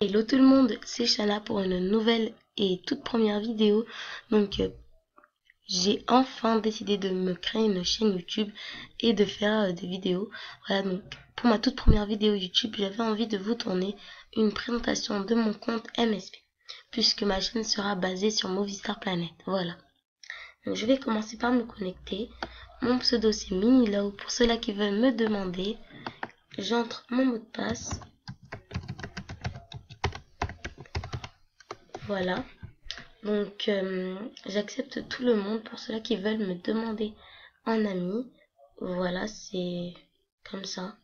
Hello tout le monde, c'est Shana pour une nouvelle et toute première vidéo. Donc j'ai enfin décidé de me créer une chaîne YouTube et de faire des vidéos. Voilà, donc pour ma toute première vidéo YouTube, j'avais envie de vous tourner une présentation de mon compte MSP, puisque ma chaîne sera basée sur Movistar Planet. Voilà. Donc je vais commencer par me connecter. Mon pseudo c'est Minilow. Pour ceux-là qui veulent me demander, j'entre mon mot de passe. Voilà. Donc, j'accepte tout le monde pour ceux-là qui veulent me demander un ami. Voilà, c'est comme ça.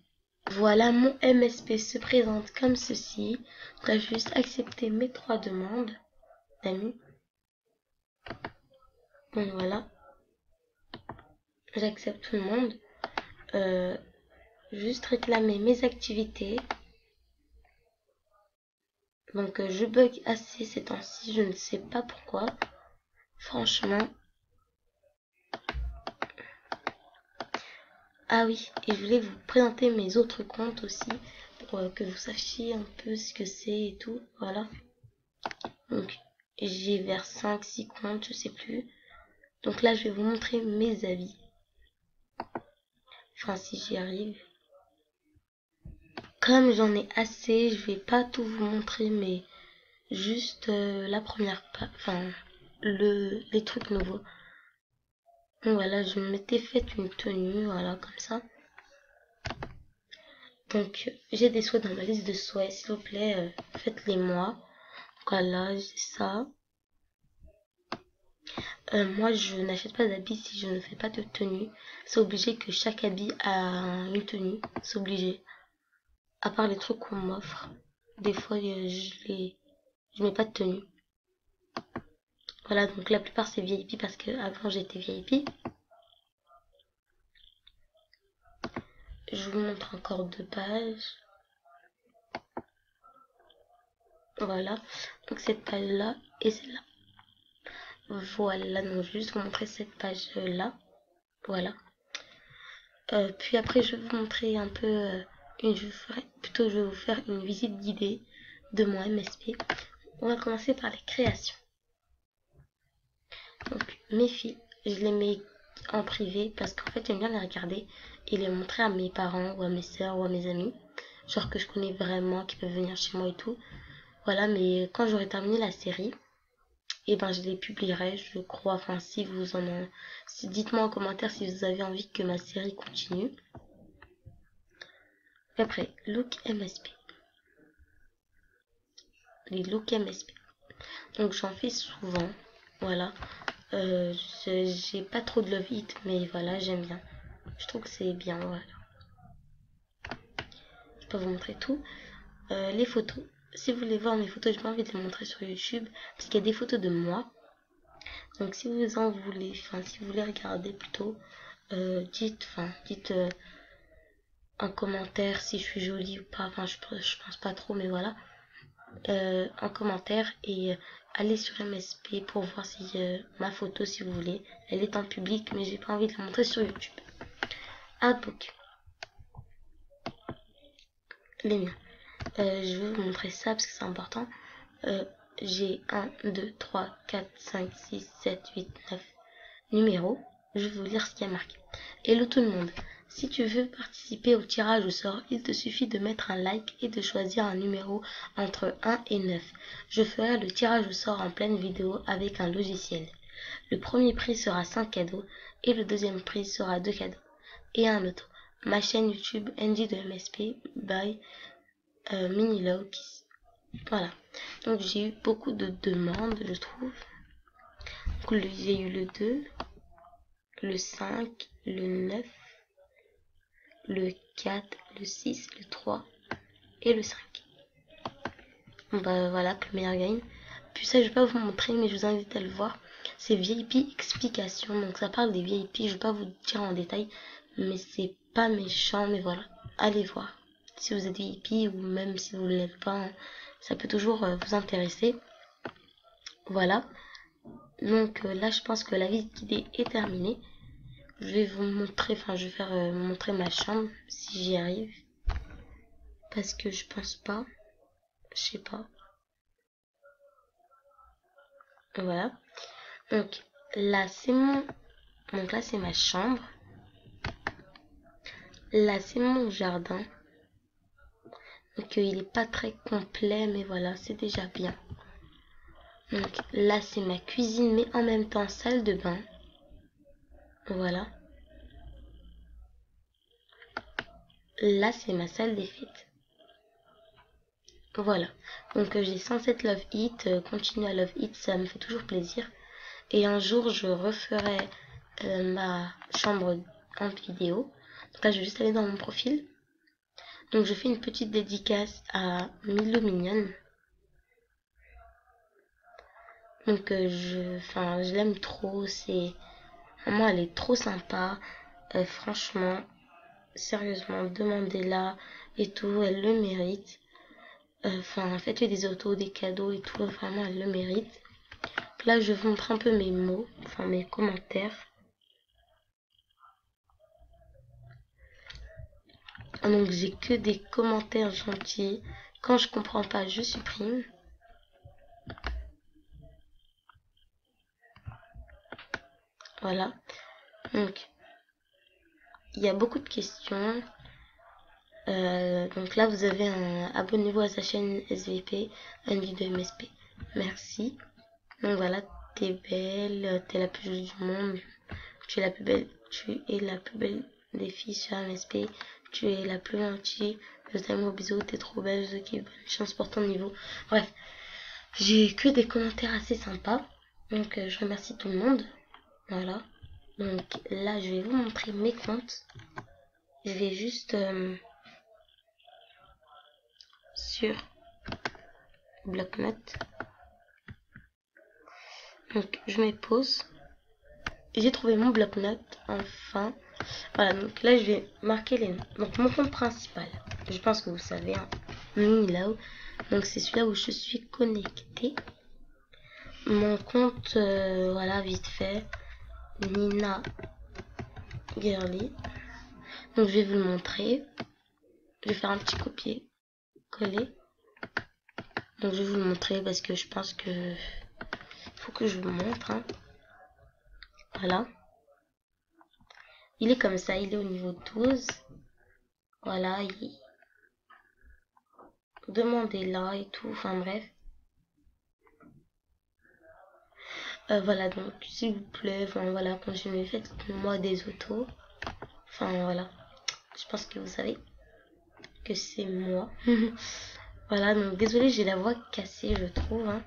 Voilà, mon MSP se présente comme ceci. Je dois juste accepter mes 3 demandes d'amis. Donc voilà, j'accepte tout le monde. Juste réclamer mes activités. Donc je bug assez ces temps-ci, je ne sais pas pourquoi. Franchement. Ah oui, et je voulais vous présenter mes autres comptes aussi, pour que vous sachiez un peu ce que c'est et tout, voilà. Donc, j'ai vers 5-6 comptes, je sais plus. Donc là, je vais vous montrer mes avis. Enfin, si j'y arrive. Comme j'en ai assez, je vais pas tout vous montrer, mais juste la première page, enfin, les trucs nouveaux. Donc voilà, je m'étais fait une tenue, voilà, comme ça. Donc, j'ai des souhaits dans ma liste de souhaits, s'il vous plaît, faites-les moi. Voilà, j'ai ça. Moi, je n'achète pas d'habits si je ne fais pas de tenue. C'est obligé que chaque habit a une tenue. C'est obligé. À part les trucs qu'on m'offre. Des fois, je mets pas de tenue. Voilà, donc la plupart c'est VIP parce que avant j'étais VIP. Je vous montre encore 2 pages. Voilà. Donc cette page-là et celle-là. Voilà, donc je vais juste vous montrer cette page-là. Voilà. Puis après, je vais vous montrer un peu, je vais vous faire une visite guidée de mon MSP. On va commencer par les créations. Donc, mes filles, je les mets en privé parce qu'en fait, j'aime bien les regarder et les montrer à mes parents ou à mes soeurs ou à mes amis. Genre que je connais vraiment, qui peuvent venir chez moi et tout. Voilà, mais quand j'aurai terminé la série, et ben je les publierai, je crois. Enfin, si vous en avez... dites-moi en commentaire si vous avez envie que ma série continue. Après, look MSP. Les looks MSP. Donc j'en fais souvent. Voilà. J'ai pas trop de love it, mais voilà, j'aime bien. Je trouve que c'est bien, voilà. Je peux vous montrer tout. Les photos. Si vous voulez voir mes photos, j'ai pas envie de les montrer sur YouTube. Parce qu'il y a des photos de moi. Donc si vous en voulez, enfin si vous voulez regarder plutôt, dites en commentaire si je suis jolie ou pas. Enfin je pense pas trop, mais voilà. En commentaire et allez sur MSP pour voir si ma photo, si vous voulez, elle est en public, mais j'ai pas envie de la montrer sur YouTube. Artbook, les miens. Je vais vous montrer ça parce que c'est important. J'ai 1, 2, 3, 4, 5, 6, 7, 8, 9 numéros. Je vais vous lire ce qui a marqué. Hello tout le monde. Si tu veux participer au tirage au sort, il te suffit de mettre un like et de choisir un numéro entre 1 et 9. Je ferai le tirage au sort en pleine vidéo avec un logiciel. Le premier prix sera 5 cadeaux et le deuxième prix sera 2 cadeaux et un auto. Ma chaîne YouTube NJ de MSP by Minilow. Voilà. Donc j'ai eu beaucoup de demandes, je trouve. J'ai eu le 2, le 5, le 9, le 4, le 6, le 3 et le 5. Bon bah voilà, que le meilleur gagne. Puis ça, je vais pas vous montrer, mais je vous invite à le voir. C'est VIP explication, donc ça parle des VIP. Je vais pas vous dire en détail, mais c'est pas méchant, mais voilà. Allez voir. Si vous êtes VIP ou même si vous ne l'êtes pas, hein, ça peut toujours vous intéresser. Voilà. Donc là, je pense que la visite guidée est terminée. Je vais vous montrer, enfin, je vais faire montrer ma chambre si j'y arrive. Parce que je pense pas. Je sais pas. Voilà. Donc là c'est donc là c'est ma chambre. Là c'est mon jardin. Donc il est pas très complet, mais voilà, c'est déjà bien. Donc là c'est ma cuisine, mais en même temps salle de bain. Voilà. Là c'est ma salle des fêtes. Voilà. Donc j'ai 107 Love It. Continuer à Love It, ça me fait toujours plaisir. Et un jour je referai ma chambre en vidéo. Donc là je vais juste aller dans mon profil. Donc je fais une petite dédicace à Milo Mignonne. Donc je l'aime trop. C'est vraiment, elle est trop sympa. Franchement, sérieusement, demandez-la et tout, elle le mérite. Faites-lui des autos, des cadeaux et tout, vraiment, elle le mérite. Là, je vous montre un peu mes mots, enfin mes commentaires. Donc, j'ai que des commentaires gentils. Quand je comprends pas, je supprime. Voilà. Donc, il y a beaucoup de questions. Donc là, vous avez abonnez-vous à sa chaîne SVP, une vidéo MSP. Merci. Donc voilà, t'es belle, t'es la plus jolie du monde. Tu es la plus belle, tu es la plus belle des filles sur MSP. Tu es la plus gentille. Je t'aime, au bisous, t'es trop belle, je kiffe, bonne chance pour ton niveau. Bref, j'ai que des commentaires assez sympas. Donc je remercie tout le monde. Voilà. Donc là, je vais vous montrer mes comptes. Je vais juste sur bloc-notes. Donc je mets pause. J'ai trouvé mon bloc-notes, enfin. Voilà, donc là je vais marquer les noms. Donc mon compte principal, je pense que vous savez, hein, Minilaw. Donc c'est celui-là où je suis connectée. Mon compte, voilà, vite fait, Nina Girly. Donc je vais vous le montrer. Je vais faire un petit copier-coller. Donc je vais vous le montrer parce que je pense que faut que je vous montre. Hein. Voilà. Il est comme ça, il est au niveau 12. Voilà, demandez-la et tout, enfin bref. Voilà, donc s'il vous plaît, enfin voilà, continuez, faites-moi des autos. Enfin voilà, je pense que vous savez que c'est moi. Voilà, donc désolé, j'ai la voix cassée, je trouve. Hein.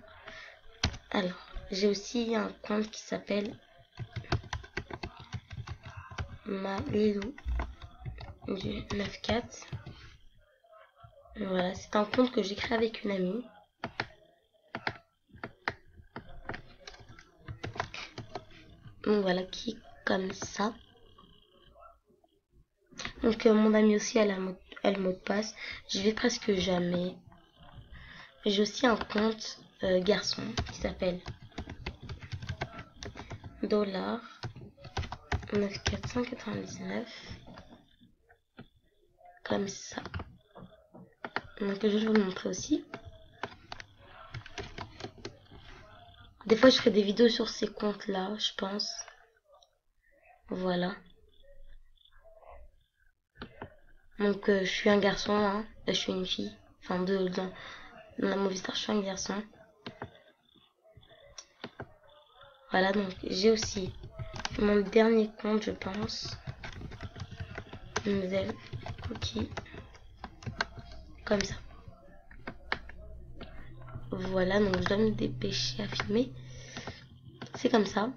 Alors, j'ai aussi un compte qui s'appelle Malilou du 94. Voilà, c'est un compte que j'ai créé avec une amie. Donc voilà, qui est comme ça. Donc mon amie aussi, elle a le mot de passe. Je vais presque jamais. J'ai aussi un compte garçon qui s'appelle dollar 9499 comme ça. Donc je vais vous le montrer aussi. Des fois je ferai des vidéos sur ces comptes là, je pense. Voilà. Donc je suis un garçon, hein. Je suis une fille. Enfin dans la mauvaise star, je suis un garçon. Voilà, donc j'ai aussi mon dernier compte, je pense. Mademoiselle Cookie. Comme ça. Voilà, donc je dois me dépêcher à filmer. C'est comme ça.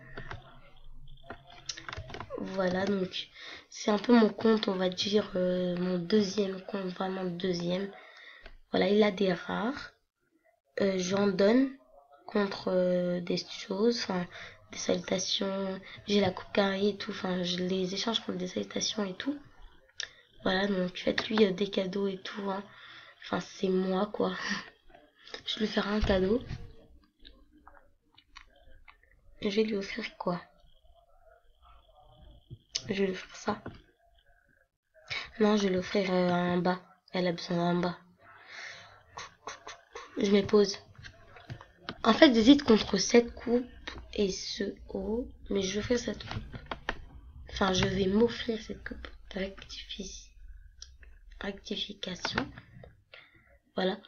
Voilà, donc c'est un peu mon compte, on va dire, mon deuxième compte, vraiment deuxième. Voilà, il a des rares. J'en donne contre des choses, enfin des salutations. J'ai la coupe carrée et tout, enfin je les échange contre des salutations et tout. Voilà, donc faites-lui des cadeaux et tout. Hein. Enfin, c'est moi quoi. Je lui ferai un cadeau. Je vais lui offrir quoi? Je vais lui offrir ça. Non, je vais lui offrir un bas. Elle a besoin d'un bas. je mets pause. En fait, j'hésite contre cette coupe et ce haut, mais je fais cette coupe. Enfin, je vais m'offrir cette coupe de rectification. Voilà.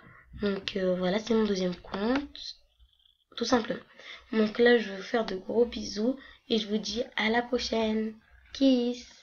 Donc voilà, c'est mon deuxième compte. Tout simplement. Donc là, je vais vous faire de gros bisous et je vous dis à la prochaine. Kiss!